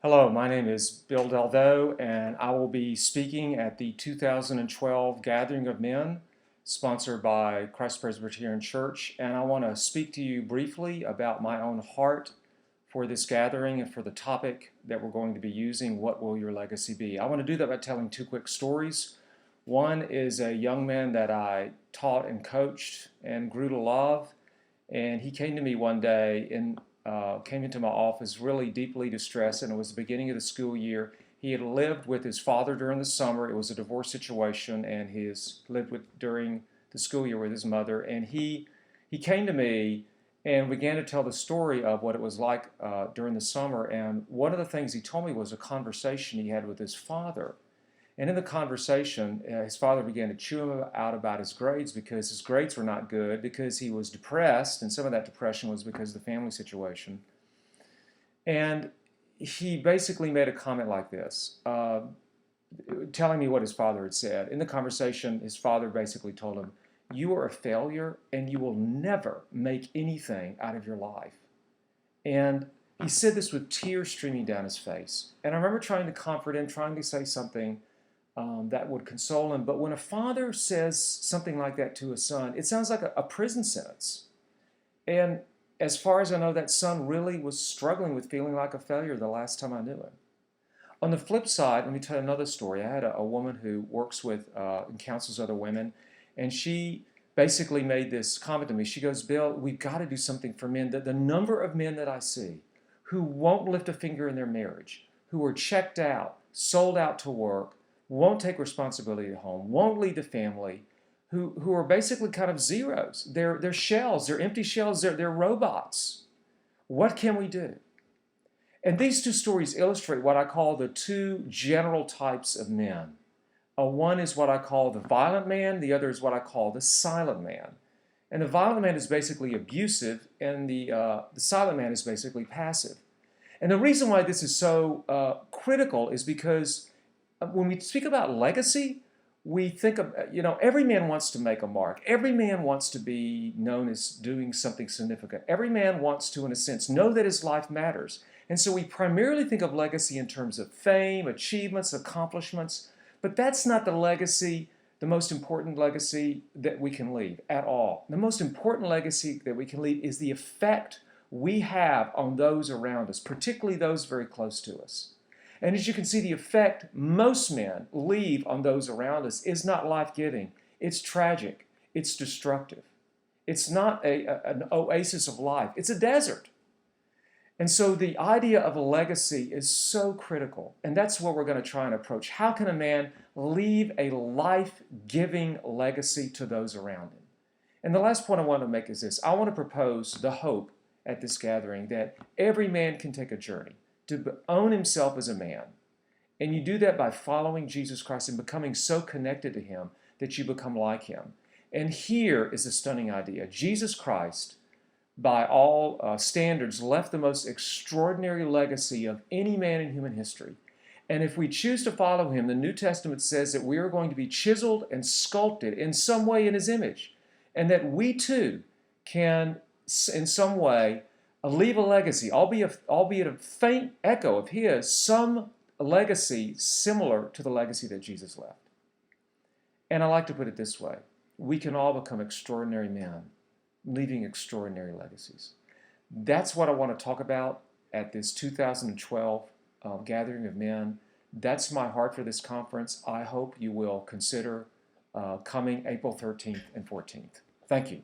Hello, my name is Bill Delvaux, and I will be speaking at the 2012 Gathering of Men, sponsored by Christ Presbyterian Church. And I want to speak to you briefly about my own heart for this gathering and for the topic that we're going to be using, what will your legacy be? I want to do that by telling two quick stories. One is a young man that I taught and coached and grew to love, and he came to me one day and came into my office really deeply distressed, and it was the beginning of the school year. He had lived with his father during the summer. It was a divorce situation, and he lived during the school year with his mother. And he came to me and began to tell the story of what it was like during the summer. And one of the things he told me was a conversation he had with his father. And in the conversation, his father began to chew him out about his grades because his grades were not good, because he was depressed, and some of that depression was because of the family situation. And he basically made a comment like this, telling me what his father had said. In the conversation, his father basically told him, "You are a failure, and you will never make anything out of your life." And he said this with tears streaming down his face. And I remember trying to comfort him, trying to say something that would console him. But when a father says something like that to a son, it sounds like a prison sentence. And as far as I know, that son really was struggling with feeling like a failure the last time I knew him. On the flip side, let me tell you another story. I had a woman who works with and counsels other women, and she basically made this comment to me. She goes, "Bill, we've got to do something for men. The number of men that I see who won't lift a finger in their marriage, who are checked out, sold out to work, won't take responsibility at home, won't lead the family, who are basically kind of zeros. They're shells, they're empty shells, they're robots. What can we do?" And these two stories illustrate what I call the two general types of men. One is what I call the violent man, the other is what I call the silent man. And the violent man is basically abusive, and the silent man is basically passive. And the reason why this is so critical is because when we speak about legacy, we think of, every man wants to make a mark. Every man wants to be known as doing something significant. Every man wants to, in a sense, know that his life matters. And so we primarily think of legacy in terms of fame, achievements, accomplishments, but that's not the legacy, the most important legacy that we can leave at all. The most important legacy that we can leave is the effect we have on those around us, particularly those very close to us. And as you can see, the effect most men leave on those around us is not life-giving. It's tragic. It's destructive. It's not an oasis of life. It's a desert. And so the idea of a legacy is so critical. And that's what we're going to try and approach. How can a man leave a life-giving legacy to those around him? And the last point I want to make is this. I want to propose the hope at this gathering that every man can take a journey to own himself as a man. And you do that by following Jesus Christ and becoming so connected to him that you become like him. And here is a stunning idea. Jesus Christ, by all standards, left the most extraordinary legacy of any man in human history. And if we choose to follow him, the New Testament says that we are going to be chiseled and sculpted in some way in his image, and that we too can, in some way, leave a legacy, albeit a faint echo of his, some legacy similar to the legacy that Jesus left. And I like to put it this way. We can all become extraordinary men, leaving extraordinary legacies. That's what I want to talk about at this 2012 Gathering of Men. That's my heart for this conference. I hope you will consider coming April 13th and 14th. Thank you.